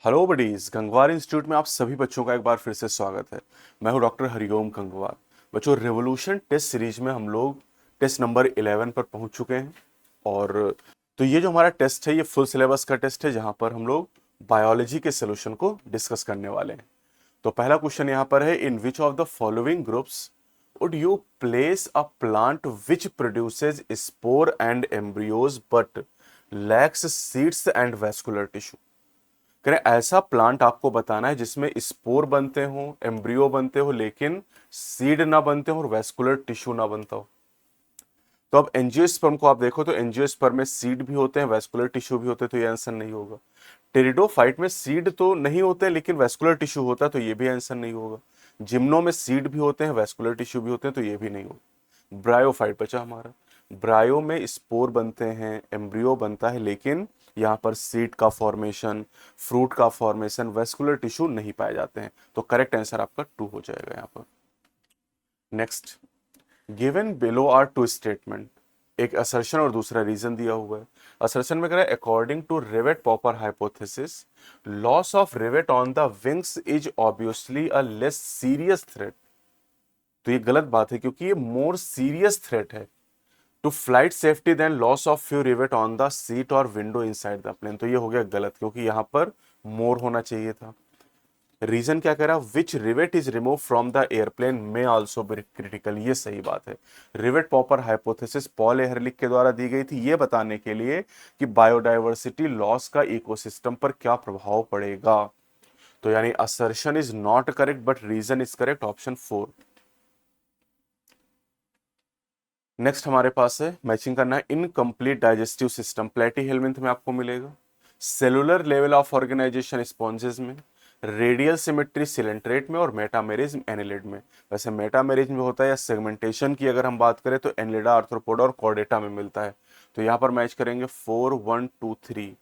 Hello buddies, Gangwar institute में आप सभी बच्चों का एक बार फिर से स्वागत है। मैं हूं डॉक्टर हरिओम गंगवार। बच्चों, रेवोल्यूशन टेस्ट सीरीज में हम लोग टेस्ट नंबर 11 पर पहुंच चुके हैं। और तो ये जो हमारा टेस्ट है, ये फुल सिलेबस का टेस्ट है, जहां पर हम लोग बायोलॉजी के सोल्यूशन को डिस्कस करने वाले हैं। तो पहला क्वेश्चन यहाँ पर है, in which of the following groups would you place a plant which produces spore and embryos but lacks seeds and vascular tissue. करें, ऐसा प्लांट आपको बताना है जिसमें स्पोर बनते हो, एम्ब्रियो बनते हो, लेकिन सीड ना बनते हो और वैस्कुलर टिश्यू ना बनता हो। तो अब एंजियोस्पर्म को आप देखो तो एंजियोस्पर्म में सीड भी होते हैं, वैस्कुलर टिश्यू भी होते हैं, तो ये आंसर नहीं होगा। टेरिडोफाइट में सीड तो नहीं होते हैं लेकिन वैस्कुलर टिश्यू होता है, तो ये भी आंसर नहीं होगा। जिम्नो में सीड भी होते हैं, वैस्कुलर टिश्यू भी होते हैं, तो ये भी नहीं होगा। ब्रायोफाइट बचा हमारा। ब्रायो में स्पोर बनते हैं, एम्ब्रियो बनता है, लेकिन यहाँ पर सीड का फॉर्मेशन, फ्रूट का फॉर्मेशन, वैस्कुलर टिश्यू नहीं पाए जाते हैं। तो करेक्ट आंसर आपका 2 हो जाएगा यहाँ पर। Next, given below are two statement. एक असर्शन और दूसरा रीजन दिया हुआ है। असर्शन में कह रहा है, according to rivet popper hypothesis loss of rivet on the wings is obviously a less serious threat. तो ये गलत बात है, क्योंकि ये मोर सीरियस थ्रेट है to flight safety than loss of few rivet on the seat और window inside the plane. तो ये हो गया गलत, क्योंकि यहां पर मोर होना चाहिए था। रीजन क्या कह रहा है, which rivet is remove from the airplane may also be critical. ये सही बात है। Rivet popper hypothesis Paul Ehrlich के द्वारा दी गई थी, ये बताने के लिए कि बायोडायवर्सिटी लॉस का इकोसिस्टम पर क्या प्रभाव पड़ेगा। तो यानी assertion is not correct but reason is correct, option 4। Next हमारे पास है, मैचिंग करना है, incomplete digestive system platy helminth में आपको मिलेगा, cellular level of organisation sponges में, रेडियल सिमेट्री सिलेंट्रेट में, और मेटामेरिज्म एनिलिड में। वैसे मेटामेरिज्म में होता है, या सेगमेंटेशन की अगर हम बात करें तो एनिलिडा, आर्थ्रोपोडा और कॉर्डेटा में मिलता है। तो यहां पर मैच करेंगे 4 1 2 3,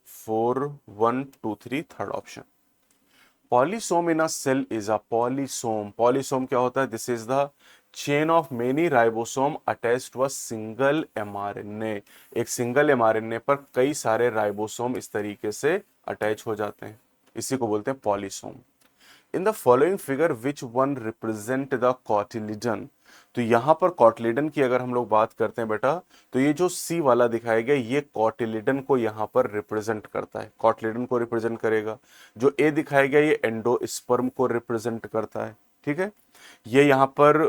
4 1 2 3, third option. Polysome in a cell is a polysome. Polysome क्या होता है, this is the chain of many ribosome attached to a single mRNA. एक सिंगल एमआरएनए पर कई सारे राइबोसोम इस तरीके से अटैच हो जाते हैं, इसी को बोलते हैं polysome. In the following figure which one represent the cotyledon. तो यहां पर कॉटिलिडन की अगर हम लोग बात करते हैं बेटा, तो ये जो सी वाला दिखाया गया, ये कॉटिलिडन को यहां पर रिप्रेजेंट करता है, कॉटिलिडन को रिप्रेजेंट करेगा। जो ए दिखाया गया, ये एंडोस्पर्म को रिप्रेजेंट करता है, ठीक है। ये यहां पर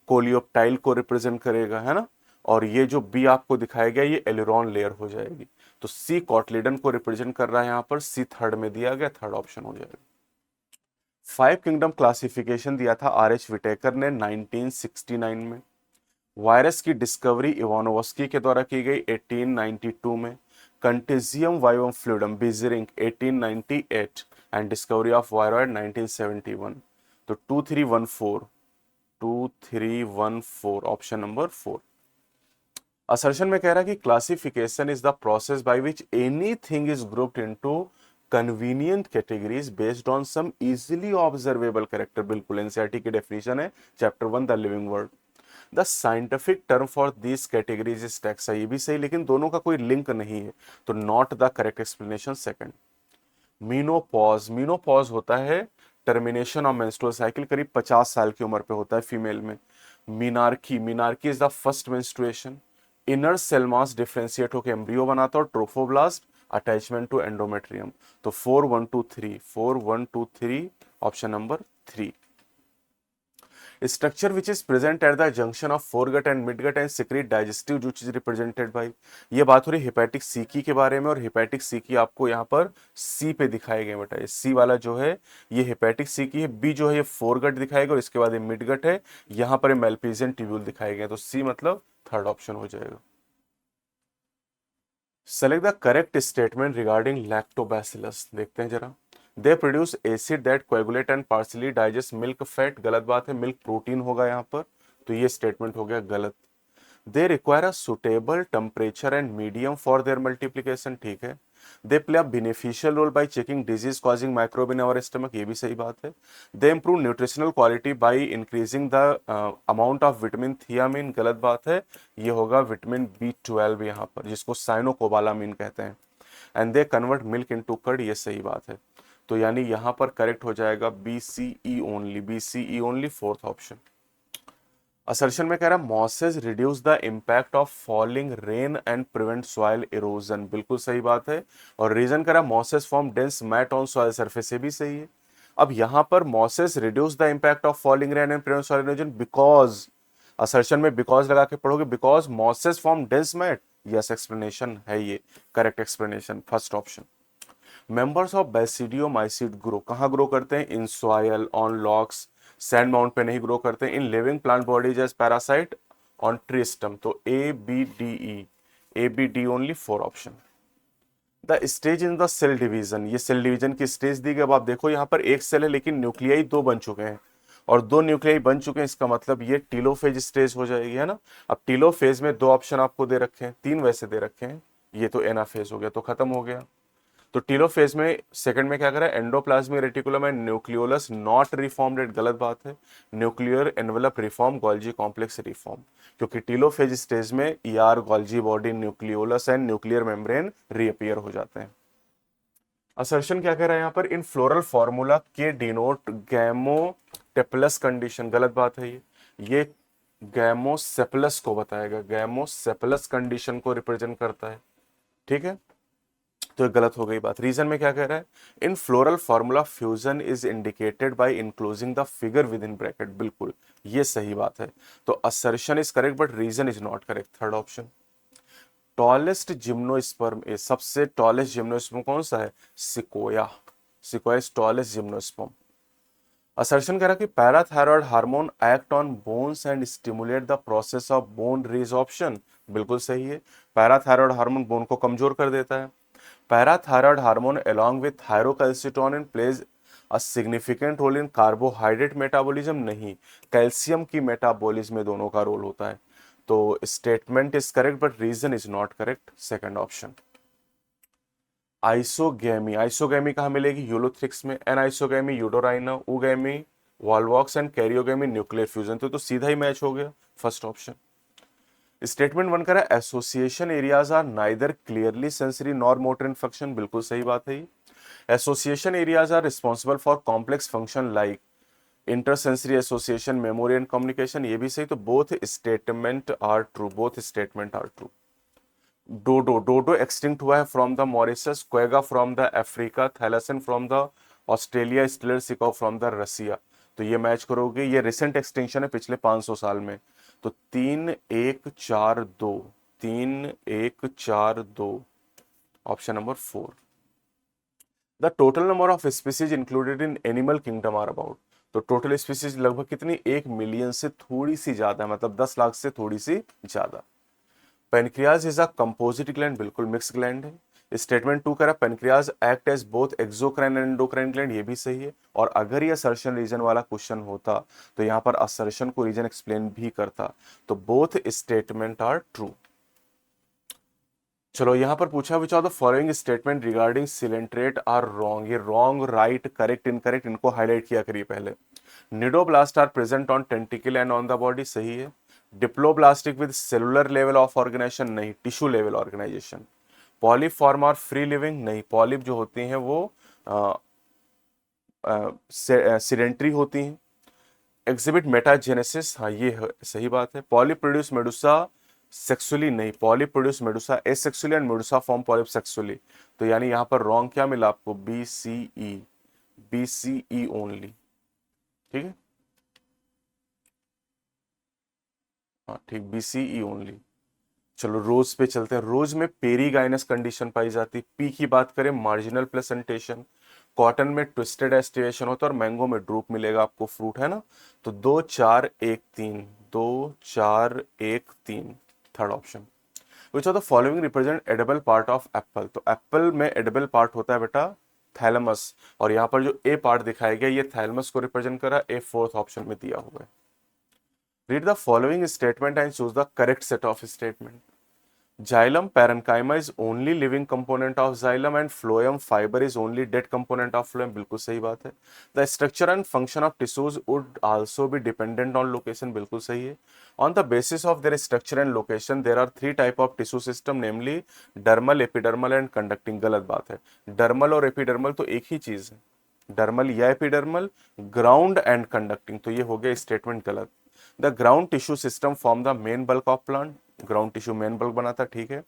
कोलियोप्टाइल को रिप्रेजेंट करेगा, है ना। और ये जो बी आपको दिखाया गया, ये एलिरॉन लेयर हो जाएगी। तो सी कॉटिलिडन को रिप्रेजेंट कर रहा है यहां पर, सी थर्ड में दिया गया, थर्ड ऑप्शन हो जाएगा। 5 किंगडम क्लासिफिकेशन दिया था आर एच विटेकर ने 1969 में। वायरस की डिस्कवरी इवानोवस्की के द्वारा की गई 1892 में। Contagium vivum fluidum Beijerinck 1898 and discovery of viroid 1971। तो 2314, 2314 ऑप्शन नंबर 4। असर्शन में कह रहा है कि classification is the process by which anything is grouped into convenient categories based on some easily observable character. बिल्कुल एनसीईआरटी की डेफिनेशन है, chapter 1 the living world. The scientific term for this categories is taxa. ये भी सही, लेकिन दोनों का कोई लिंक नहीं है, तो not the correct explanation, second. Menopause, menopause होता है टर्मिनेशन ऑफ मेंस्ट्रुअल साइकिल, करीब 50 साल की उम्र पे होता है फीमेल में। Menarche, menarche is the first menstruation. Inner cell mass differentiate होकर एम्ब्रियो बनाता है, और ट्रोफोब्लास्ट अटैचमेंट टू एंडोमेट्रियम। तो 4 1 2 3, 4 1 2 3, option number 3। Structure which is present at the junction of foregut and midgut and secrete digestive जो चीज represented by. ये बात हो रही हेपेटिक सीकी के बारे में, और हेपेटिक सीकी आपको यहाँ पर सी पे दिखाए गए बेटा। ये सी वाला जो है ये हेपेटिक सीकी है, बी जो है ये फोरगट दिखाएगा, और इसके बाद ये मिडगट है, यहाँ पर मेल्पिजियन ट्यूब्यूल दिखाए गए। तो सी मतलब थर्ड ऑप्शन हो जाएगा। Select the correct statement regarding lactobacillus. देखते हैं जरा। They produce acid that coagulate and partially digest milk fat. गलत बात है, मिल्क प्रोटीन होगा यहाँ पर, तो ये स्टेटमेंट हो गया गलत। They require a suitable temperature and medium for their multiplication, ठीक है। They play a beneficial role by checking disease causing microbe in our stomach, ये भी सही बात है। They improve nutritional quality by increasing the amount of vitamin thiamine, गलत बात है, ये होगा विटामिन B12 यहाँ पर, जिसको साइनोकोबालामिन कहते हैं। And they convert milk into curd, ये सही बात है। तो यानी यहां पर करेक्ट हो जाएगा BCE only, BCE only, fourth option. Assertion में कह रहा है mosses reduce the impact of falling rain and prevent soil erosion, बिल्कुल सही बात है। और रीजन कह रहा है mosses form dense mat on soil surface, ये भी सही है। अब यहां पर mosses reduce the impact of falling rain and prevent soil erosion because, assertion में बिकॉज लगा के पढ़ोगे, because mosses form dense mat, yes explanation है ये, correct explanation first option. Members of basidiomycete grow, कहाँ ग्रो करते हैं? In soil, on logs, sand mount पे नहीं ग्रो करते हैं। In living plant bodies as parasite, on tree stump. तो ABDE, ABD only, four option. The stage in the cell division, ये cell division की स्टेज दी गई। अब आप देखो यहाँ पर एक सेल है लेकिन न्यूक्लियाई दो बन चुके हैं, और दो न्यूक्लियाई बन चुके हैं, इसका मतलब ये टीलोफेज स्टेज हो जाएगी, है ना। अब टीलोफेज में दो ऑप्शन आपको दे रखे हैं, तीन वैसे दे रखे हैं, ये तो एनाफेज हो गया, तो खत्म हो गया। तो टीलोफेज में सेकंड में क्या करा है? Endoplasmic reticulum and nucleolus not reformed, गलत बात है। Nuclear envelope reform, Golgi complex reform, क्योंकि टीलोफेज स्टेज में ER, Golgi body, nucleolus and nuclear membrane reappear हो जाते हैं। असर्शन क्या कह रहा है यहाँ पर? इन फ्लोरल फॉर्मूला के डिनोट गैमोटेप्लस कंडीशन, गलत बात है। ये गैमोसेप्लस को बताएगा, गैमोसेप्लस कंडीशन को रिप्रेजेंट करता है, ठीक है। तो गलत हो गई बात। रीजन में क्या कह रहा है? In floral formula fusion is indicated by enclosing the figure within bracket, बिल्कुल ये सही बात है। तो assertion is correct but reason is not correct, third option. Tallest gymnosperm, सबसे टॉलेस्ट जिम्नोस्पर्म कौन सा है? Sequoia, sequoia is tallest gymnosperm. Assertion कह रहा कि parathyroid hormone act on bones and stimulate the process of bone resorption, बिल्कुल सही है। पैराथायरॉयड हार्मोन बोन को कमजोर कर देता है। Parathyroid hormone along with thyrocalcitonin plays a significant role in carbohydrate metabolism, नहीं, कैल्शियम की मेटाबॉलिज्म में दोनों का रोल होता है। तो statement is correct but reason is not correct, second option. Isogamy, isogamy कहाँ मिलेगी? यूलोथ्रिक्स में। Anisogamy Eudorina, oogamy Volvox and karyogamy nuclear fusion, तो सीधा ही मैच हो गया, फर्स्ट ऑप्शन। स्टेटमेंट वन करा association areas are neither clearly sensory nor motor infection, बिल्कुल सही बात है। Association areas are responsible for complex function like intersensory association, memory and communication, ये भी सही। तो both statement are true, both statement are true. Dodo, dodo extinct हुआ है from the Mauritius, quagga from the Africa, thylacine from the Australia, Steller sea cow from the Russia. तो ये match करोगे, ये रिसेंट एक्सटिंक्शन है पिछले 500 साल में। तो 3-1-4-2, 3-1-4-2, option number 4। The total number of species included in animal kingdom are about, तो टोटल स्पीसीज लगभग कितनी? 1 मिलियन से थोड़ी सी ज्यादा, मतलब 10 लाख से थोड़ी सी ज्यादा। Pancreas is a composite gland, बिल्कुल मिक्स ग्लैंड है। स्टेटमेंट टू कह रहा pancreas act as both exocrine and endocrine gland, ये भी सही है। और अगर ये असर्शन रीजन वाला क्वेश्चन होता तो यहां पर असर्शन को रीजन एक्सप्लेन भी करता। तो बोथ स्टेटमेंट आर ट्रू। चलो यहां पर पूछा which of the following statement regarding coelenterate are wrong, ये रॉन्ग, राइट, करेक्ट, इनकरेक्ट, इनको हाईलाइट किया करिए पहले। Cnidoblast are present on tentacle and on the body, सही है। Diploblastic with cellular level of organisation, नहीं, tissue level organisation. Polyp form are free living, नहीं, polyp जो होती हैं वो सिडेंट्री होती हैं। एग्जिबिट मेटाजेनेसिस, हाँ ये सही बात है। पॉलिप प्रोड्यूस मेडुसा सेक्सुअली, नहीं, polyp produce Medusa asexually and Medusa form polyp sexually. तो यानी यहां पर रॉन्ग क्या मिला आपको? BCE, BCE ओनली, ठीक है, हाँ ठीक, BCE ओनली। चलो रोज पे चलते हैं। रोज में पेरीगाइनस कंडीशन पाई जाती है। पी की बात करें मार्जिनल प्लेसेंटेशन, कॉटन में ट्विस्टेड एस्टिवेशन होता है, और मैंगो में ड्रूप मिलेगा आपको, फ्रूट है ना। तो 2-4-1-3, 2-4-1-3, third option. Which of the following represent edible part of Apple, तो एप्पल में एडिबल पार्ट होता है बेटा थैलेमस, और यहाँ पर जो ए पार्ट दिखाया गया ये थैलेमस को रिप्रेजेंट करा, ए फोर्थ ऑप्शन में दिया हुआ है। Read the following statement and choose the correct set of statement. Xylem parenchyma is only living component of xylem and phloem fiber is only dead component of phloem. बिल्कुल सही बात है. The structure and function of tissues would also be dependent on location. बिल्कुल सही है. On the basis of their structure and location, there are three type of tissue system, namely dermal, epidermal and conducting. गलत बात है. Dermal और epidermal तो एक ही चीज है. डर्मल या एपिडर्मल, ग्राउंड एंड कंडक्टिंग, तो ये हो गया स्टेटमेंट गलत. The ground tissue system form the main bulk of plant. Ground tissue main bulk बनाता, ठीक है.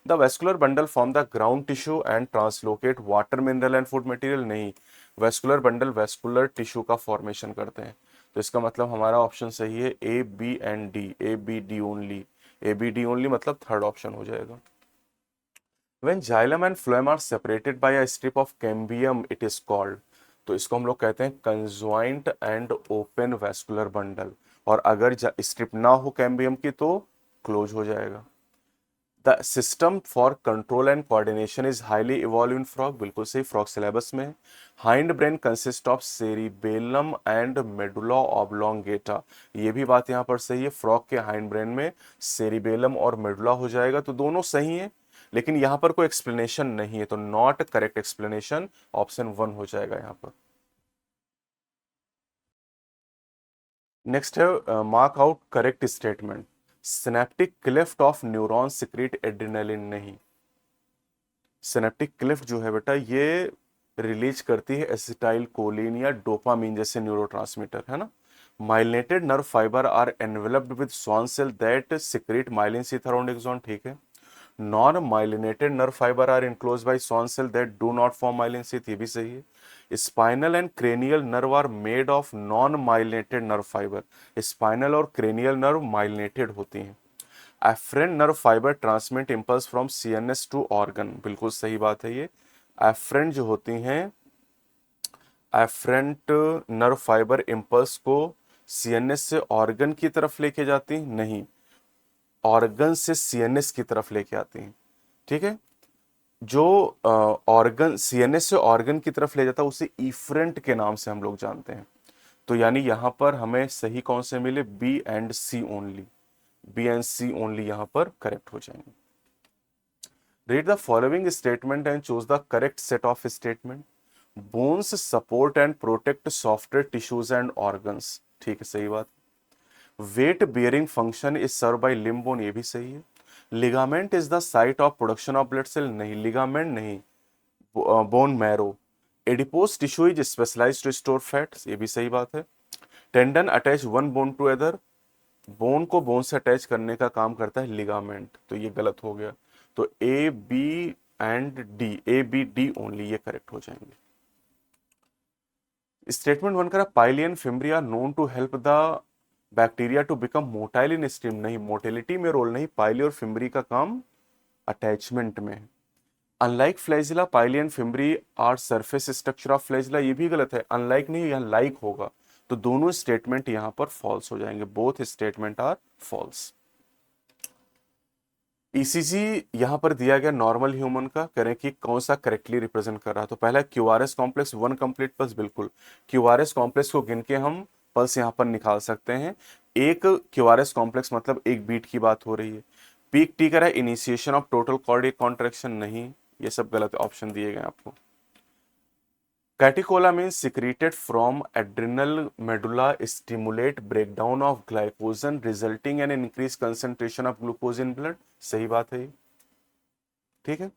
The vascular bundle form the ground tissue and translocate water, mineral and food material. नहीं, vascular bundle vascular tissue का formation करते हैं. तो इसका मतलब हमारा ऑप्शन सही है A B and D. A B D only. A B D only मतलब थर्ड ऑप्शन हो जाएगा. When xylem and phloem are separated by a strip of cambium, it is called. तो इसको हम लोग कहते हैं conjoint and open vascular bundle. और अगर स्ट्रिप ना हो कैम्बियम की तो क्लोज हो जाएगा. The system for control and coordination is highly evolve in frog. बिल्कुल सही, फ्रॉग सिलेबस में. Hind brain consist of cerebellum and medulla oblongata. ये भी बात यहाँ पर सही है. फ्रॉग के हाइंड ब्रेन में सेरिबेलम और मेडुला हो जाएगा, तो दोनों सही है. लेकिन यहां पर कोई एक्सप्लेनेशन नहीं है, तो नॉट करेक्ट एक्सप्लेनेशन, ऑप्शन 1 हो जाएगा यहां पर. नेक्स्ट है mark out correct statement. Synaptic cleft of neuron secrete adrenaline. नहीं, सिनेप्टिक क्लिफ्ट जो है बेटा ये रिलीज करती है एसिटाइल कोलिन या डोपामीन जैसे न्यूरोट्रांसमीटर, है ना. Myelinated nerve fibre are enveloped with Schwann cell that secrete myelin sheath around axon. ठीक है. Non-myelinated nerve fiber are enclosed by Schwann cell that do not form myelin sheath. ये भी सही है. Spinal and cranial nerve are made of non-myelinated nerve fiber. Spinal और cranial nerve myelinated होती हैं. Afferent nerve fiber transmit impulse from CNS to organ. बिल्कुल सही बात है ये. Afferent जो होती हैं, afferent nerve fiber impulse को CNS से organ की तरफ लेके जाती नहीं, ऑर्गन से सीएनएस की तरफ लेके आती हैं. ठीक है. जो ऑर्गन सीएनएस से ऑर्गन की तरफ ले जाता है उसे इफरेंट के नाम से हम लोग जानते हैं. तो यानी यहां पर हमें सही कौन से मिले, B and C only. B and C only यहां पर करेक्ट हो जाएंगे. Read the following statement and choose the correct set of statement. Bones support and protect software tissues and organs. ठीक है, सही बात. Weight bearing function is serve by limb bone. ये भी सही है. Ligament is the site of production of blood cell. नहीं, ligament नहीं, bone marrow. Adipose tissue is specialised to store fats. ये भी सही बात है. Tendon attach one bone to other. Bone को बोन से अटैच करने का काम करता है लिगामेंट. तो ये गलत हो गया. तो A B and D, A B D only, ये करेक्ट हो जाएंगे. स्टेटमेंट 1 करा pili and fimbriae known to help the bacteria to become motile in steam. नहीं, मोटिलिटी में रोल नहीं, पाइली और फिम्बरी का काम अटैचमेंट में है. Unlike flagella pili and fimbriae are surface structure of flagella. ये भी गलत है. अनलाइक नहीं, यहां लाइक होगा. तो दोनों स्टेटमेंट यहां पर फॉल्स हो जाएंगे. Both statement are false. ECG यहां पर दिया गया नॉर्मल ह्यूमन का, करें कि कौन सा करेक्टली रिप्रेजेंट कर रहा है. तो पहला क्यूआरएस कॉम्प्लेक्स 1 कंप्लीट पल्स. बिल्कुल, क्यूआरएस कॉम्प्लेक्स को गिन के हम पल्स यहां पर निकाल सकते हैं. एक क्यूआरएस कॉम्प्लेक्स मतलब एक बीट की बात हो रही है. पीक टी कर है initiation of total cardiac contraction. नहीं, ये सब गलत ऑप्शन दिए गए आपको. Catecholamine secreted from adrenal medulla stimulate breakdown of glycogen resulting in increase concentration of glucose in blood. सही बात है. ठीक है.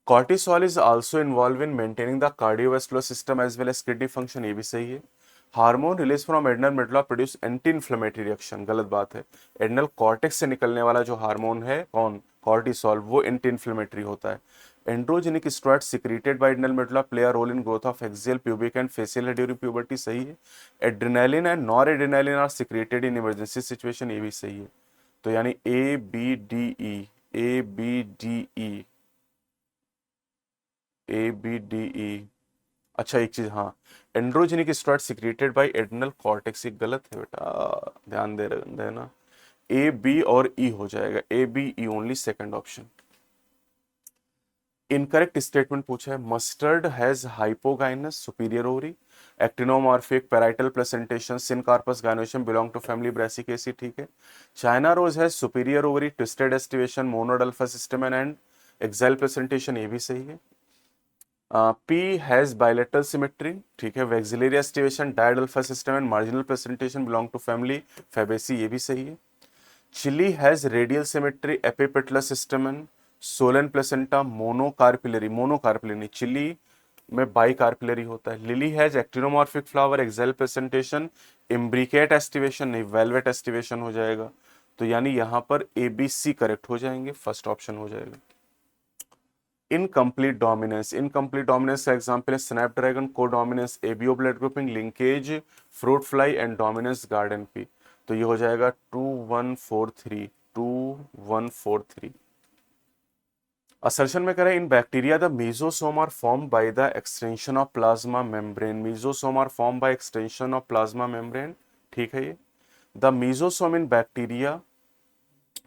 Cortisol is also involve in maintaining the cardiovascular system as well as kidney function. ये भी सही है. Hormone release from adrenal medulla produce anti inflammatory reaction. गलत बात है. एड्रिनल कॉर्टेक्स से निकलने वाला जो हार्मोन है कौन, कॉर्टिसोल, वो एंटी इन्फ्लेमेटरी होता है. Androgenic steroid secreted by adrenal medulla play a role in growth of axial, pubic and facial hair during puberty. सही है. Adrenaline and nor adrenaline are secreted in emergency situation. ये भी सही है. तो यानी A B D E, A B D E, A B D E. अच्छा एक चीज, हाँ, androgenic steroid secreted by adrenal cortex. गलत है बेटा, ध्यान दे देना. ए बी और ई हो जाएगा. A B E only, second option. Incorrect statement पूछा है. Mustard has hypogynous superior ovary. Actinomorphic, parietal placentation, syncarpous gynoecium belong to family Brassicaceae, ठीक है। चाइना रोज है superior ovary, twisted aestivation, monadelphous system and axile placentation, ये भी सही है। P has bilateral symmetry, ठीक है। Vexillary aestivation, diadelphous system and marginal placentation belong to family Fabaceae, ये भी सही है। Chilli has radial symmetry, epipetalous system and swollen placenta, monocarpellary, monocarpellary नहीं, चिली में बाई कार्पिलरी होता है। Lily has actinomorphic flower, axile presentation, imbricate aestivation नहीं, valvate aestivation हो जाएगा। तो यानी यहां पर ए बी सी करेक्ट हो जाएंगे, फर्स्ट ऑप्शन हो जाएगा। इनकम्प्लीट डोमिनेंस, इनकम्प्लीट डोमिनेंस का एग्जांपल है स्नैपड्रैगन, को dominance, ABO blood grouping, linkage, fruit fly and dominance garden pea. तो ये हो जाएगा 2143, 2143। असर्शन में कह रहे हैं in bacteria the mesosome are form by the extension of plasma membrane, mesosome are form by extension of plasma membrane, ठीक है। ये the mesosome in bacteria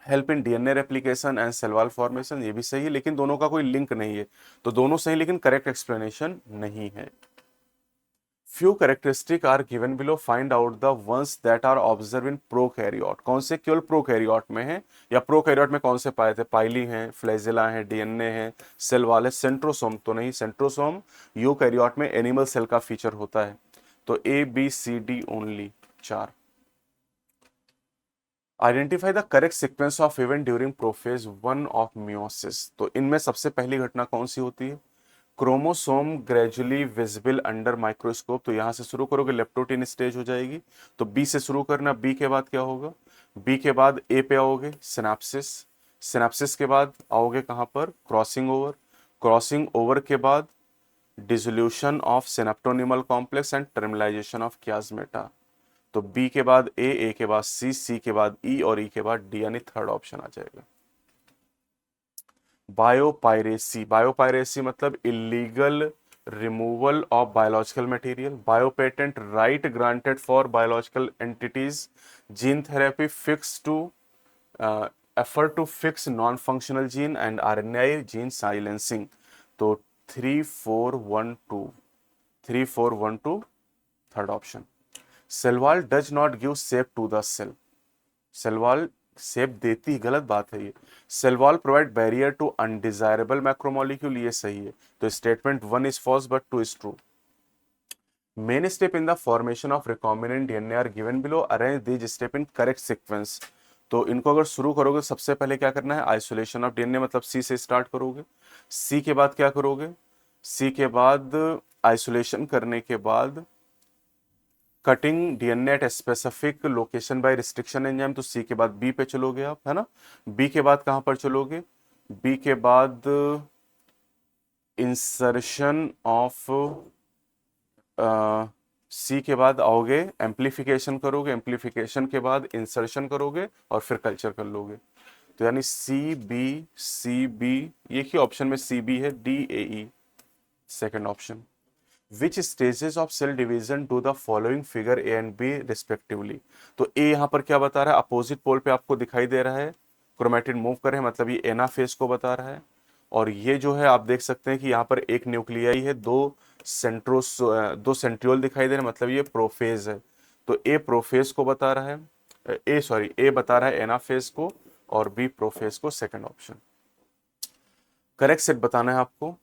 help in DNA replication and cell wall formation, ये भी सही है, लेकिन दोनों का कोई लिंक नहीं है। तो दोनों सही लेकिन करेक्ट एक्सप्लेनेशन नहीं है। Few characteristic are given below, find out the ones that are observe in prokaryote. कौन से केवल प्रोकैरियोट में है, या प्रोकैरियोट में कौन से पाए थे? पाइली हैं, फ्लैजेला हैं, डीएनए है, सेल वॉल है, सेंट्रोसोम तो नहीं, सेंट्रोसोम यूकैरियोट में एनिमल सेल का फीचर होता है। तो A B C D only, 4। Identify the correct sequence of event during prophase 1 of meiosis. तो इनमें सबसे पहली घटना कौन सी होती है? Chromosome gradually visible under microscope. तो यहां से शुरू करोगे लेप्टोटीन स्टेज हो जाएगी। तो बी से शुरू करना, बी के बाद क्या होगा? बी के बाद ए पे आओगे, सिनेप्सिस। सिनेप्सिस के बाद आओगे कहां पर? Crossing over. क्रॉसिंग ओवर के बाद dissolution of synaptonemal complex and terminalisation of chiasmata. तो बी के बाद ए के बाद सी, सी के बाद ई और ई के बाद डी, यानी थर्ड ऑप्शन आ जाएगा। बायोपायरेसी, बायोपायरेसी मतलब illegal removal of biological material. Biopatent, right granted for biological entities. Gene therapy, fix to effort to fix non functional gene and RNA gene silencing. तो 3412, 3412 third option. Cell wall does not give shape to the cell. Cell wall shape देती, गलत बात है ये। Cell wall provide barrier to undesirable macromolecule, ये सही है। तो statement 1 is false but 2 is true. Main step in the formation of recombinant DNA are given below, arrange these step in correct sequence. तो इनको अगर शुरू करोगे सबसे पहले क्या करना है? आइसोलेशन ऑफ डीएनए, मतलब सी से स्टार्ट करोगे। सी के बाद क्या करोगे? सी के बाद आइसोलेशन करने के बाद cutting DNA at specific location bye restriction enzyme. तो सी के बाद बी पे चलोगे आप, है ना। बी के बाद कहां पर चलोगे? बी के बाद इंसर्शन ऑफ, सी के बाद आओगे एम्प्लीफिकेशन करोगे, एम्प्लीफिकेशन के बाद इंसर्शन करोगे और फिर कल्चर कर लोगे। तो यानी सी बी, ये ही ऑप्शन में सी बी है, D A E second option. Which stages of cell division to the following figure A and B respectively. तो ए यहां पर क्या बता रहा है? अपोजिट पोल पे आपको दिखाई दे रहा है, क्रोमेटिन मूव कर रहे हैं, मतलब ये एनाफेज को बता रहा है। और ये जो है आप देख सकते हैं कि यहाँ पर एक न्यूक्लियाई है, दो सेंट्रियोल दिखाई दे रहे हैं, मतलब ये प्रोफेज है। तो ए प्रोफेज को बता रहा है, ए बता रहा है एनाफेज को और बी प्रोफेज को, सेकंड ऑप्शन। करेक्ट सेट बताना है आपको।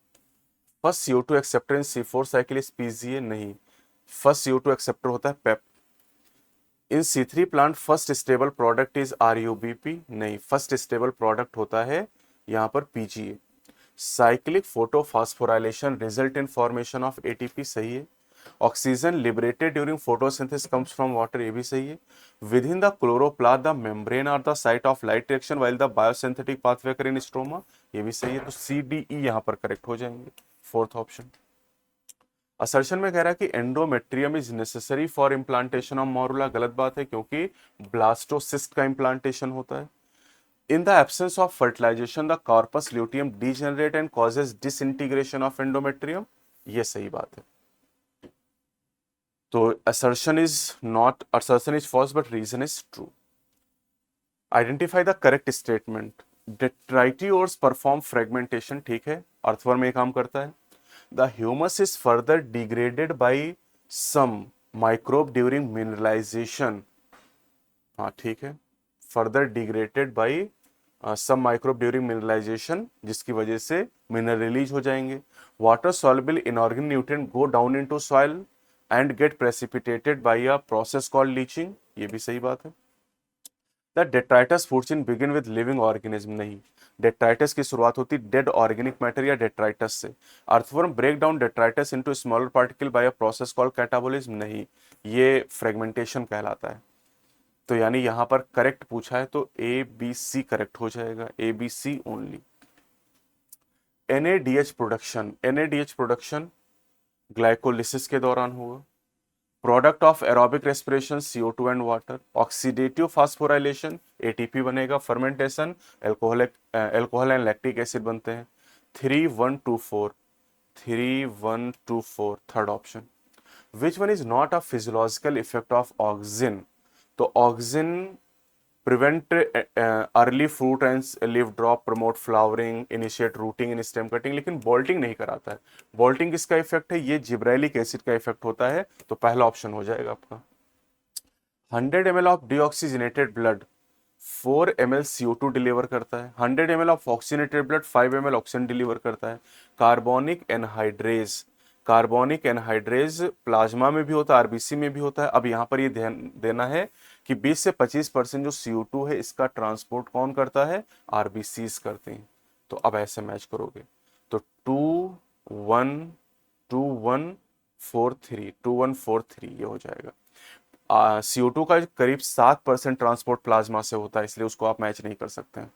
First CO2 acceptor in C4 cycle is PGA, नहीं। फर्स्ट CO2 एक्सेप्टर होता है पेप। इन C3 plant first stable product is RUBP, नहीं। फर्स्ट स्टेबल प्रोडक्ट होता है यहां पर PGA। Cyclic photophosphorylation result in formation of ATP, सही है। Oxygen liberated during photosynthesis comes from water, ये भी सही है। With in the chloroplast the membrane are the site of light reaction while the biosynthetic pathway occur in stroma, ये भी सही है। तो CDE यहां पर करेक्ट हो जाएंगे, फोर्थ ऑप्शन। असर्शन में कह रहा है कि endometrium is necessary for implantation of morula, गलत बात है, क्योंकि ब्लास्टोसिस्ट का इम्प्लांटेशन होता है। In the absence of fertilization, the corpus luteum degenerate and causes disintegration of endometrium, ये सही बात है। तो assertion is false but reason is true. Identify the correct statement. Detritivores perform fragmentation, ठीक है, अर्थवर्म में काम करता है। The humus is further degraded by some microbe during mineralisation, हाँ ठीक है, further degraded by some microbe during mineralisation, जिसकी वजह से मिनरल रिलीज हो जाएंगे। Water soluble inorganic nutrient go down into soil and get precipitated by a process called leaching, ये भी सही बात है। The detritus food chain begin with living organism, नहीं, डेट्राइटस की शुरुआत होती डेड ऑर्गेनिक मैटर या डेट्राइटस से। Earthworm break down detritus into smaller particle by a process called catabolism, नहीं, ये फ्रेगमेंटेशन कहलाता है। तो यानी यहां पर करेक्ट पूछा है तो ए बी सी करेक्ट हो जाएगा, A B C only. NADH production, NADH production glycolysis के दौरान होगा। Product of aerobic respiration CO2 and water. Oxidative phosphorylation ATP बनेगा। Fermentation alcohol and lactic acid बनते हैं। 3 1 2 4, 3 1 2 4 third option. Which one is not a physiological effect of auxin, तो auxin prevent early fruit and leaf drop, promote flowering, initiate rooting in stem cutting, लेकिन bolting नहीं कराता है। Bolting किसका effect है, ये जिब्रेलिक एसिड का इफेक्ट होता है, तो पहला ऑप्शन हो जाएगा आपका। 100 ml of deoxygenated blood 4 ml CO2 deliver करता है। 100 ml of oxygenated blood 5 ml oxygen deliver करता है। Carbonic anhydrase, carbonic anhydrase plasma में भी होता है, आरबीसी में भी होता है। अब यहाँ पर ये ध्यान देना है कि 20 से 25% जो CO2 है इसका ट्रांसपोर्ट कौन करता है, आरबीसीज करते हैं। तो अब ऐसे मैच करोगे तो 2 1 2 1 4 3, 2 1 4 3 ये हो जाएगा। CO2 का करीब 7% ट्रांसपोर्ट प्लाज्मा से होता है, इसलिए उसको आप मैच नहीं कर सकते हैं।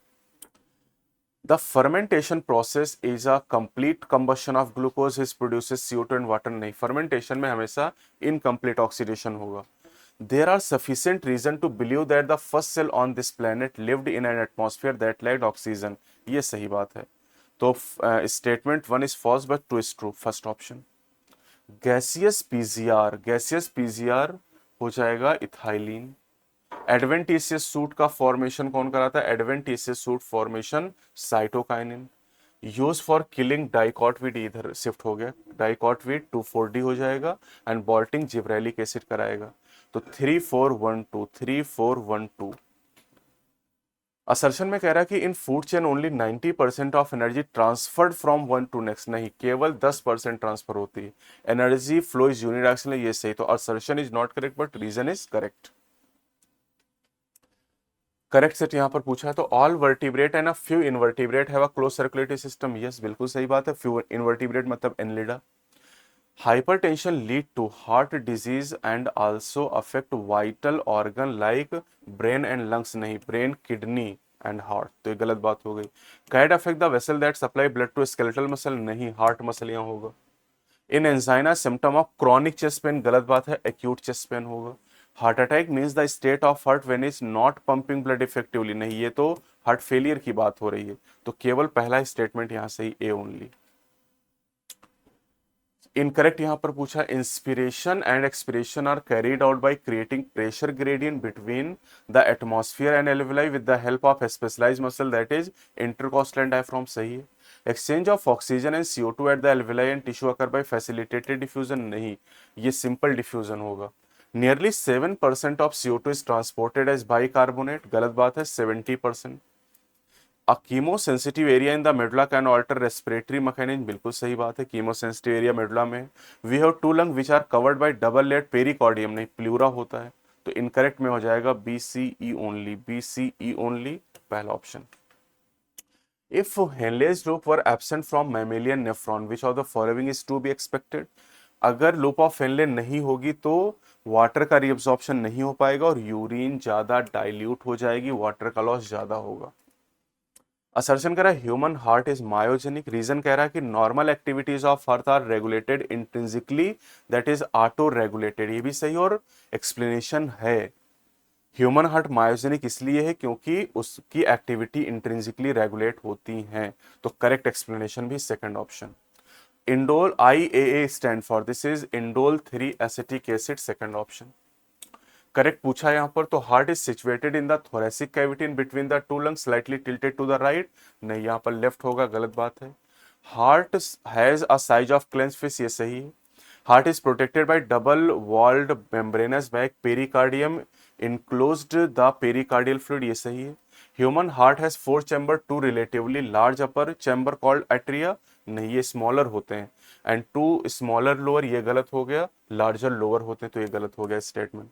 The fermentation process is a complete combustion of glucose is produces CO2 and water, नहीं, फर्मेंटेशन में हमेशा इनकम्प्लीट ऑक्सीडेशन होगा। There are sufficient reason to believe that the first cell on this planet lived in an atmosphere that lacked oxygen, ये सही बात है। तो statement 1 is false but 2 is true, first option. Gaseous PGR, gaseous PGR हो जाएगा ethylene. Adventitious shoot का formation कौन कराता है, adventitious shoot formation cytokinin. Use for killing dicot weed इधर शिफ्ट हो गया, डाइकॉटवीड 2,4-D हो जाएगा एंड बॉल्टिंग जिब्रेलिक एसिड कराएगा। तो 3 4 1 2, 3 4 1 2। असर्शन में कह रहा है कि इन food chain only 90% of energy transferred from one two next, नहीं, केवल 10% ट्रांसफर होती है। एनर्जी फ्लो इज यूनिडायरेक्शनल, ये सही। तो assertion is not correct but reason is correct. Correct set यहां पर पूछा है तो all vertebrate and a few invertebrate have a close circulatory system, yes बिल्कुल सही बात है। फ्यू इनवर्टिब्रेट मतलब Annelida. Hypertension lead to heart disease and also affect vital organ like brain and lungs, नहीं, ब्रेन, किडनी एंड हार्ट, तो ये गलत बात हो गई। CAD affect the vessel that supply blood to skeletal muscle, नहीं, heart muscle यहां होगा। In angina symptom of chronic chest pain, गलत बात है, एक्यूट चेस्ट पेन होगा। Heart attack means the state of heart when is not pumping blood effectively, नहीं, ये तो हार्ट फेलियर की बात हो रही है। तो केवल पहला स्टेटमेंट यहां सही, ए ओनली। इनकरेक्ट यहां पर पूछा, inspiration and expiration are carried out by creating pressure gradient between the atmosphere and alveoli with the help of specialised muscle that is intercostal and diaphragm, सही है। Exchange of oxygen and CO2 at the alveoli and tissue occur by facilitated diffusion, नहीं, ये simple diffusion होगा। Nearly 7% of CO2 is transported as bicarbonate, गलत बात है, 70%। A chemosensitive area in the medulla can alter respiratory mechanism, बिल्कुल सही बात है, chemosensitive area medulla में। We have two lung which are covered by double layered pericardium, नहीं, pleura होता है। तो इनकरेक्ट में हो जाएगा BCE ओनली, BCE ओनली पहला option. If Henle's loop were absent from mammalian nephron, which of the following is to be expected? अगर loop of Henle नहीं होगी तो वाटर का रिअब्सॉर्प्शन नहीं हो पाएगा और यूरिन ज्यादा डाइल्यूट हो जाएगी, वाटर का लॉस ज्यादा होगा। असर्शन कह रहा है human heart is myogenic, reason कह रहा है कि normal activities of heart are regulated intrinsically, that is auto regulated, ये भी सही और एक्सप्लेनेशन है। ह्यूमन हार्ट मायोजेनिक इसलिए है क्योंकि उसकी एक्टिविटी इंट्रिंसिकली रेगुलेट होती हैं, तो करेक्ट एक्सप्लेनेशन भी second option. Indole IAA stand for, this is indole 3 acetic acid, second option. Correct पूछा यहां पर, तो heart is situated in the thoracic cavity in between the two lungs, slightly tilted to the right, नहीं, यहां पर left होगा, गलत बात है। Heart has a size of clenched fist, ये सही है। Heart is protected by double walled membranous bag pericardium enclosed the pericardial fluid, ये सही है। Human heart has 4 chamber, 2 relatively large upper chamber called atria, नहीं ये स्मॉलर होते हैं, एंड 2 स्मॉलर लोअर, ये गलत हो गया, लार्जर लोअर होते हैं तो ये गलत हो गया statement.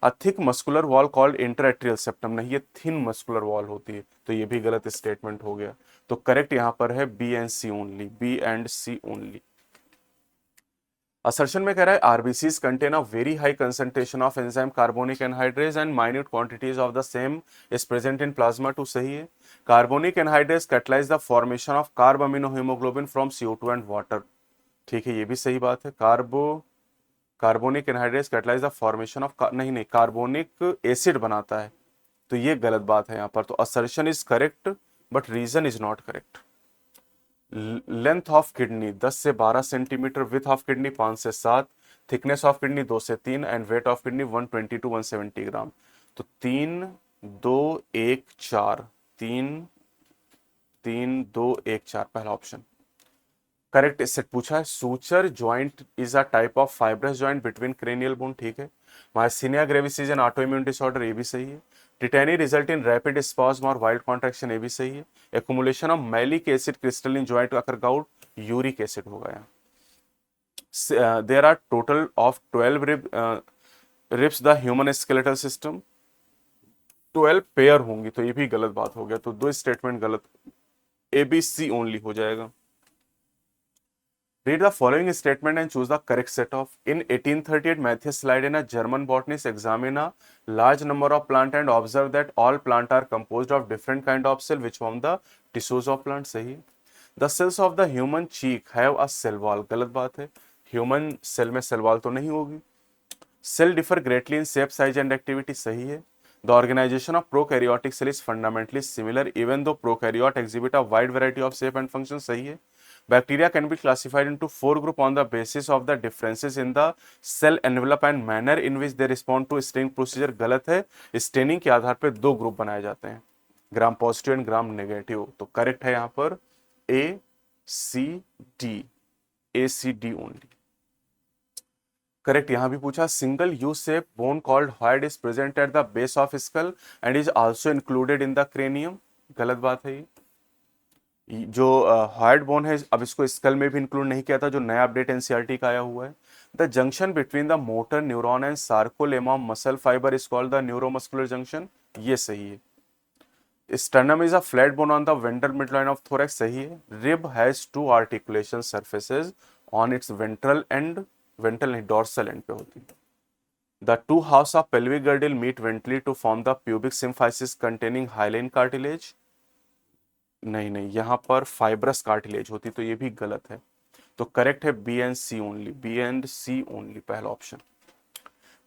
A thick muscular wall called interatrial septum, नहीं ये थिन मस्कुलर वॉल होती है तो ये भी गलत स्टेटमेंट हो गया। तो करेक्ट यहां पर है B and C only, B and C only. Assertion में कह रहा है RBCs contain a very high concentration of enzyme carbonic anhydrase and minute quantities of the same is present in plasma, टू सही है। Carbonic anhydrase catalyse the formation of carb amino haemoglobin from CO2 and water, ठीक है ये भी सही बात है। Carbonic anhydrase catalyse the formation of, नहीं नहीं कार्बोनिक एसिड बनाता है, तो ये गलत बात है यहाँ पर। तो assertion is correct but reason is not correct. Length of kidney 10 से 12 सेंटीमीटर, विथ ऑफ किडनी 5 से 7, थिकनेस ऑफ किडनी 2 से 3 and weight of kidney 120 to 170 gram. तो 3 2 1 4, 3 3 2 1 4 पहला ऑप्शन करेक्ट। इससे पूछा है suture joint is a type of fibrous joint between cranial bone, ठीक है। Myasthenia gravis is an autoimmune disorder, ये भी सही है। Tetany result in rapid spasm और वाइल्ड कॉन्ट्रैक्शन, ये भी सही है। Accumulation of malic acid crystalline joint occur gout, uric acid होगा यहाँ। There are total of 12 ribs the human skeletal system, 12 pair होंगी, तो ये भी गलत बात हो गया, तो दो स्टेटमेंट गलत, ABC ओनली हो जाएगा। Read the following statement and choose the correct set of. In 1838, Matthias Leiden, a German botanist, examined a large number of plants and observed that all plants are composed of different kind of cell which form the tissues of plants. सही। The cells of the human cheek have a cell wall, गलत बात है, human cell में cell wall तो नहीं होगी। Cell differ greatly in shape, size and activity, सही है। The organization of prokaryotic cell is fundamentally similar even though prokaryote exhibit a wide variety of shape and function, सही है। Bacteria can be classified into 4 groups on the basis of the differences in the cell envelope and manner in which they respond to staining procedure, गलत है। Staining के आधार पर 2 group बनाए जाते हैं, gram positive and gram negative, तो correct है यहाँ पर ACD ओनली। करेक्ट यहां भी पूछा single use shape bone called hyoid is present at the base of skull and is also included in the cranium, गलत बात है। जो हार्ड बोन है अब इसको स्कल में भी इंक्लूड नहीं किया था, जो नया अपडेट एनसीईआरटी का आया हुआ है। The junction between the motor neuron and sarcolemma muscle fibre is called the neuromuscular junction, ये सही है। Sternum is a flat bone on the ventral midline of thorax, सही है। Rib has 2 articulation surfaces on it's ventral and, ventral नहीं dorsal and पे होती है। The 2 halves of pelvic girdle meet ventrally to form the pubic symphysis containing hyaline cartilage, नहीं नहीं यहां पर फाइब्रस कार्टिलेज होती, तो ये भी गलत है। तो करेक्ट है B and C only, B and C only पहला option.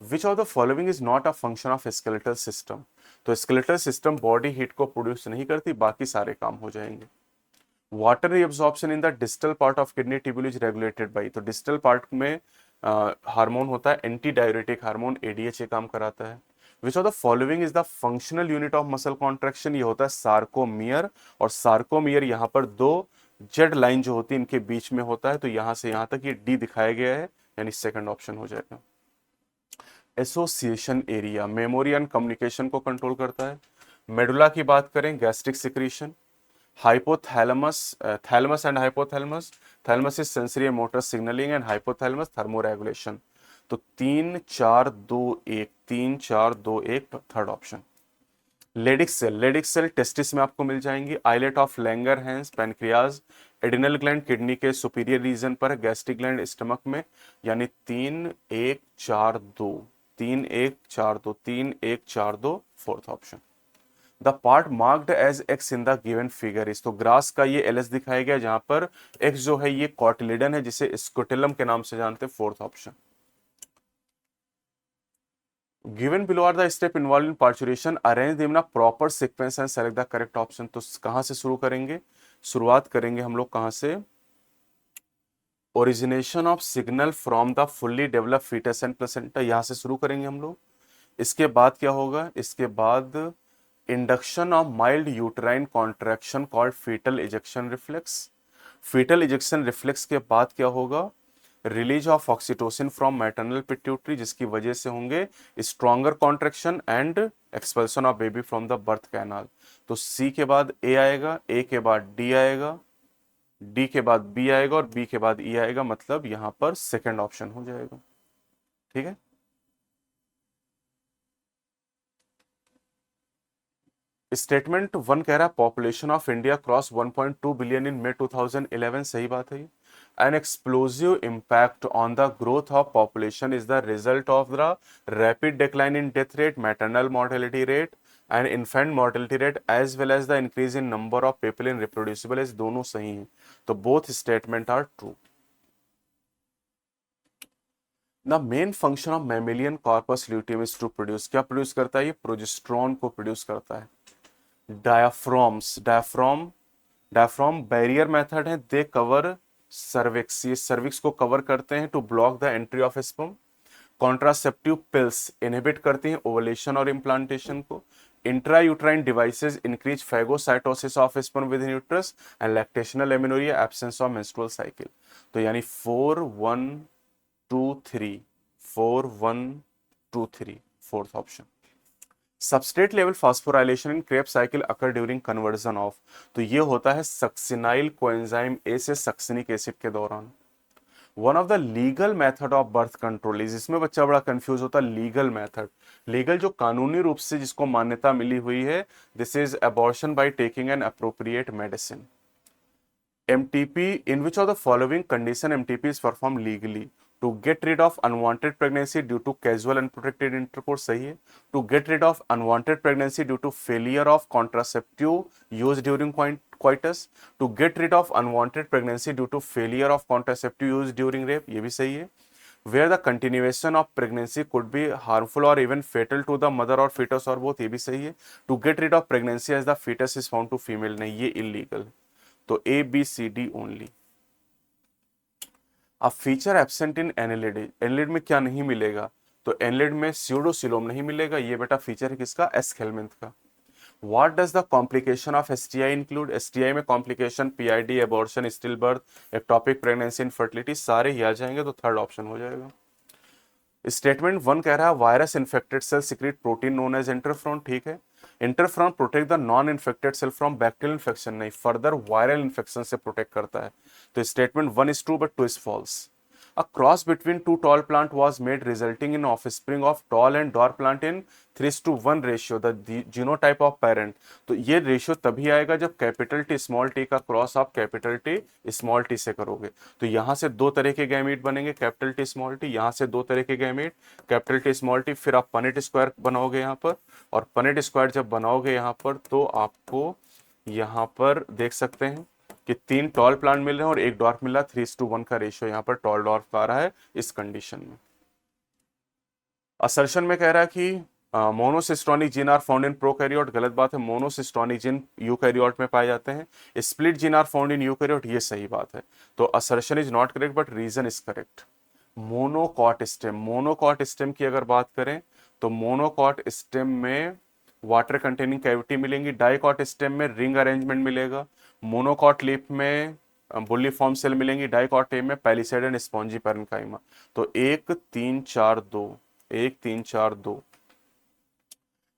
Which of the following is not a function of skeletal system, तो स्केलेटल सिस्टम बॉडी हीट को प्रोड्यूस नहीं करती, बाकी सारे काम हो जाएंगे। Water reabsorption in the distal part of kidney tubule is regulated by, तो डिस्टल पार्ट में हार्मोन होता है एंटी डाययूरेटिक हार्मोन ADH काम कराता है। Which of the following is the functional unit of muscle contraction, ये होता है सार्कोमियर, और सार्कोमियर यहाँ पर 2 जेड लाइन जो होती है इनके बीच में होता है, तो यहां से यहां तक ये D दिखाया गया है, यानी सेकंड ऑप्शन हो जाएगा। Association area memory and communication को कंट्रोल करता है। मेडुला की बात करें gastric secretion, hypothalamus, thalamus and hypothalamus, thalamus is sensory and motor signalling and hypothalamus thermoregulation, तो 3 4 2 1, 3 4 2 1 third option. Leydig cell testis में आपको मिल जाएंगी। Islet of Langerhans pancreas, adrenal gland kidney के सुपीरियर रीजन पर, गैस्ट्रिक ग्लैंड स्टमक में, यानी 3 1 4 2, 3 1 4 2, 3 1 4 2 fourth option. The part marked as X in the given figure is, तो ग्रास का ये LS दिखाया गया जहां पर एक्स जो है ये कॉटिलिडन है जिसे स्कोटेलम के नाम से जानते हैं, fourth option. Given below are the step involve in parturition, arrange them in a proper sequence and select the correct option, तो कहां से शुरू करेंगे, शुरुआत करेंगे हम लोग कहां से, origination of signal from the fully developed foetus and placenta, यहां से शुरू करेंगे हम लोग। इसके बाद क्या होगा, इसके बाद induction of mild uterine contraction called foetal ejection reflex, foetal ejection reflex के बाद क्या होगा, release of oxytocin from maternal pituitary, जिसकी वजह से होंगे stronger contraction and expulsion of baby from the birth canal. तो सी के बाद ए आएगा, ए के बाद डी आएगा, डी के बाद बी आएगा और बी के बाद ई आएगा, मतलब यहां पर सेकंड ऑप्शन हो जाएगा। ठीक है, स्टेटमेंट वन कह रहा है population of India cross 1.2 billion in May 2011, सही बात है। An explosive impact on the growth of population is the result of the rapid decline in death rate, maternal mortality rate and infant mortality rate as well as the increase in number of people in reproducible age, दोनों सही हैं, तो both statement are true. The main function of mammalian corpus luteum is to produce, क्या produce करता है ये, progesterone को produce करता है। डायाफ्राम्स, डायाफ्राम बैरियर मेथड है, दे कवर सर्विक्स, ये सर्विक्स को कवर करते हैं to block the entry of sperm. Contraceptive pills inhibit करती हैं ओवुलेशन और इम्प्लांटेशन को। Intrauterine devices increase phagocytosis of sperm within uterus and lactational amenorrhoea, absence of menstrual cycle. तो यानी 4 1 2 3, 4 1 2 3, fourth option. Substrate level phosphorylation in Krebs cycle occur during conversion of, तो ये होता है सक्सिनाइल कोएंजाइम ए से succinic acid के दौरान। One of the legal method of birth control is, इसमें बच्चा बड़ा कंफ्यूज होता है, लीगल मेथड, लीगल जो कानूनी रूप से जिसको मान्यता मिली हुई है, this is abortion by taking an appropriate medicine. MTP, in which of the following condition MTP is performed legally? To get rid of unwanted pregnancy due to casual unprotected intercourse, सही है। To get rid of unwanted pregnancy due to failure of contraceptive use during coitus. To get rid of unwanted pregnancy due to failure of contraceptive use during rape, ये भी सही है। Where the continuation of pregnancy could be harmful or even fatal to the mother or fetus or both, ये भी सही है। To get rid of pregnancy as the fetus is found to female, नहीं, ये illegal है। तो A B C D only. अब feature absent in annelid, annelid में क्या नहीं मिलेगा, तो एनिलिड में स्यूडोसिलोम नहीं मिलेगा, ये बेटा फीचर है किसका, एस्केलमेंथ का। What does the complication of STI include, STI में complication PID, abortion, still birth, ectopic pregnancy, infertility, सारे ही आ जाएंगे, तो थर्ड ऑप्शन हो जाएगा। स्टेटमेंट वन कह रहा है virus infected cell secrete protein known as interferon, ठीक है। Interferon protect the non infected cell from bacterial infection, नहीं, फर्दर वायरल इन्फेक्शन से प्रोटेक्ट करता है। तो statement one is true but two is false. A cross between two tall plant was made resulting in offspring of tall and dwarf plant in 3:1 ratio, the genotype of parent। तो ये ratio तभी आएगा जब capital T small T का cross आप capital T small T से करोगे। तो यहां से दो तरह के गैमीट बनेंगे, कैपिटल टी स्मॉल टी, यहां से दो तरह के gamete, capital T small T, फिर आप पनेट स्क्वायर बनाओगे यहाँ पर, और पनेट स्क्वायर जब बनाओगे यहाँ पर तो आपको यहाँ पर देख सकते हैं कि 3 टॉल प्लांट मिल रहे हैं और 1 डॉर्फ मिल रहा है, 3:1 का रेशियो यहाँ पर टॉल डॉर्फ का आ रहा है इस कंडीशन में। असर्शन में कह रहा है कि monocistronic gene are found in prokaryote, गलत बात है, मोनोसिस्टोनिक जीन यूकैरियोट में पाए जाते हैं। Split gene are found in eukaryote, ये सही बात है, तो assertion is not correct but reason is correct. Monocot stem, monocot stem की अगर बात करें तो मोनोकॉट स्टेम में वाटर कंटेनिंग कैविटी मिलेंगी, डाइकॉट स्टेम में रिंग अरेंजमेंट मिलेगा, मोनोकॉट लीफ में बुल्ली फॉर्म सेल मिलेंगी, डाइकॉट में पैलिसेड एंड स्पॉन्जी पैरेन्काइमा। तो 1 3 4 2, 1 3 4 2,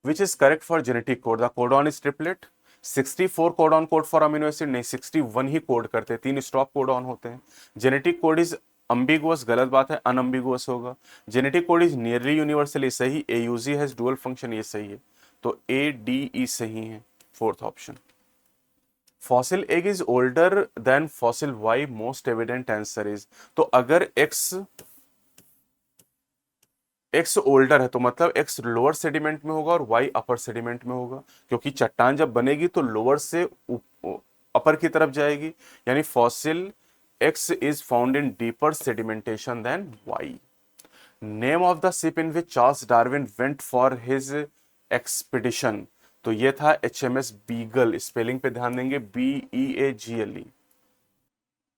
which is correct for genetic code, the codon is triplet. 64 codon code for amino acid, नहीं, 61 ही code करते हैं, 3 स्टॉप कोडॉन होते हैं। जेनेटिक कोड इज अम्बिगुअस, गलत बात है, अनअम्बिगुअस होगा। Genetic code is nearly universally सही, एयूजी हैज डुअल फंक्शन, ये सही है, तो ए डी ई सही है, fourth option. Fossil X is older than fossil Y, most evident answer is, तो अगर एक्स ओल्डर है तो मतलब एक्स लोअर सेडिमेंट में होगा और वाई अपर सेडिमेंट में होगा, क्योंकि चट्टान जब बनेगी तो लोअर से अपर की तरफ जाएगी, यानी fossil X is found in deeper sedimentation than Y. Name of the ship in which Charles Darwin went for his expedition, तो ये था HMS बीगल, स्पेलिंग पे ध्यान देंगे, BEAGLE।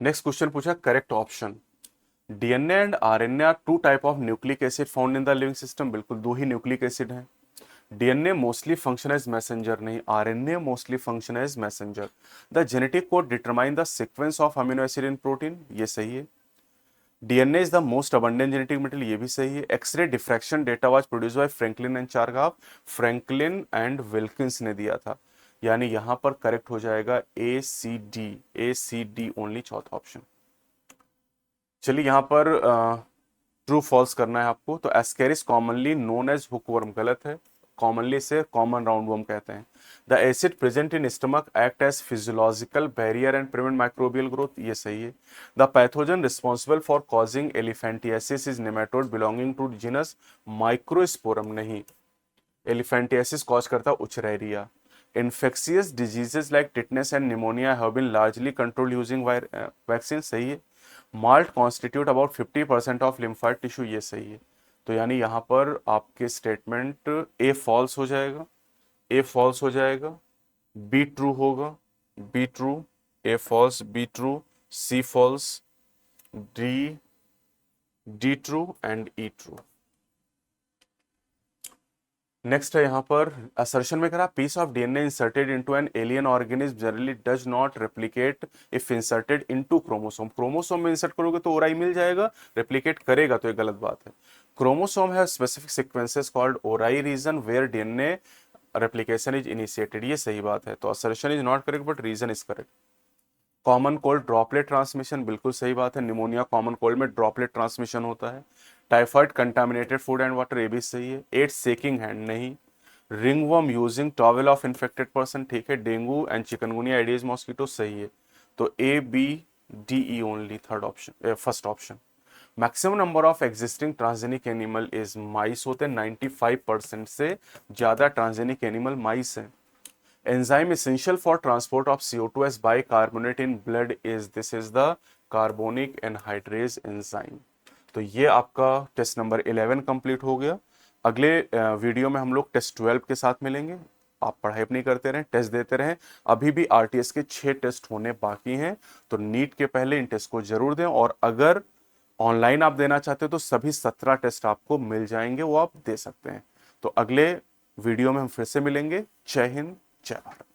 नेक्स्ट क्वेश्चन पूछा correct option. DNA and RNA are 2 type of nucleic acid found in the living system, बिल्कुल 2 ही nucleic acid हैं। DNA mostly function as messenger, नहीं, RNA mostly function as messenger. The genetic code determine the sequence of amino acid in protein, ये सही है। DNA is the most abundant genetic material, ये भी सही है। X ray diffraction data was produce by Franklin and Chargaff, Franklin and Wilkins ने दिया था। यानी यहां पर करेक्ट हो जाएगा ए सी डी ओनली, चौथा ऑप्शन। चलिए यहां पर ट्रू फॉल्स करना है आपको। तो Ascaris commonly known as hookworm, गलत है। कॉमनली से कॉमन राउंडवर्म कहते हैं। The acid present in stomach act as physiological barrier and prevent microbial growth, ये सही है। The pathogen responsible for causing elephantiasis is nematode belonging to genus Microsporum, नहीं। Elephantiasis cause करता Wuchereria. Infectious diseases like tetanus and pneumonia have been largely controlled using vaccine, सही है। MALT constitute about 50% of lymphoid tissue, ये सही है। तो यानी यहां पर आपके स्टेटमेंट ए फॉल्स हो जाएगा, ए फॉल्स हो जाएगा, बी ट्रू होगा, B true, A false, B true, C false, D D true and E true. Next है यहां पर असर्शन में करा, piece of DNA inserted into an alien organism generally does not replicate if inserted into chromosome. Chromosome में insert करोगे तो ओराई मिल जाएगा, replicate करेगा तो ये गलत बात है। क्रोमोसोम है specific sequences called ori region where DNA replication is initiated, ये सही बात है। तो assertion is not correct but reason is correct. Common cold droplet transmission, बिल्कुल सही बात है। निमोनिया कॉमन कोल्ड में ड्रॉपलेट ट्रांसमिशन होता है। Typhoid contaminated food and water, ये भी सही है। एड्स सेकिंग हैंड, नहीं। Ringworm using towel of infected person, ठीक है। Dengue and chikungunya Aedes mosquito, सही है। तो A B D E only, third option, first option. Maximum number of existing transgenic animal is, mice होते हैं। 95% से ज्यादा ट्रांसजेनिक एनिमल माइस है। Enzyme essential for transport of CO2 as bicarbonate in blood is, this is the carbonic anhydrase enzyme। तो ये आपका test number 11 complete हो गया। अगले वीडियो में हम लोग टेस्ट 12 के साथ मिलेंगे। आप पढ़ाई अपनी करते रहें, टेस्ट देते रहें। अभी भी आरटीएस के 6 टेस्ट होने बाकी हैं, तो नीट के पहले इन टेस्ट को जरूर दें। और अगर ऑनलाइन आप देना चाहते हो तो सभी 17 टेस्ट आपको मिल जाएंगे, वो आप दे सकते हैं। तो अगले वीडियो में हम फिर से मिलेंगे। जय हिंद, जय भारत।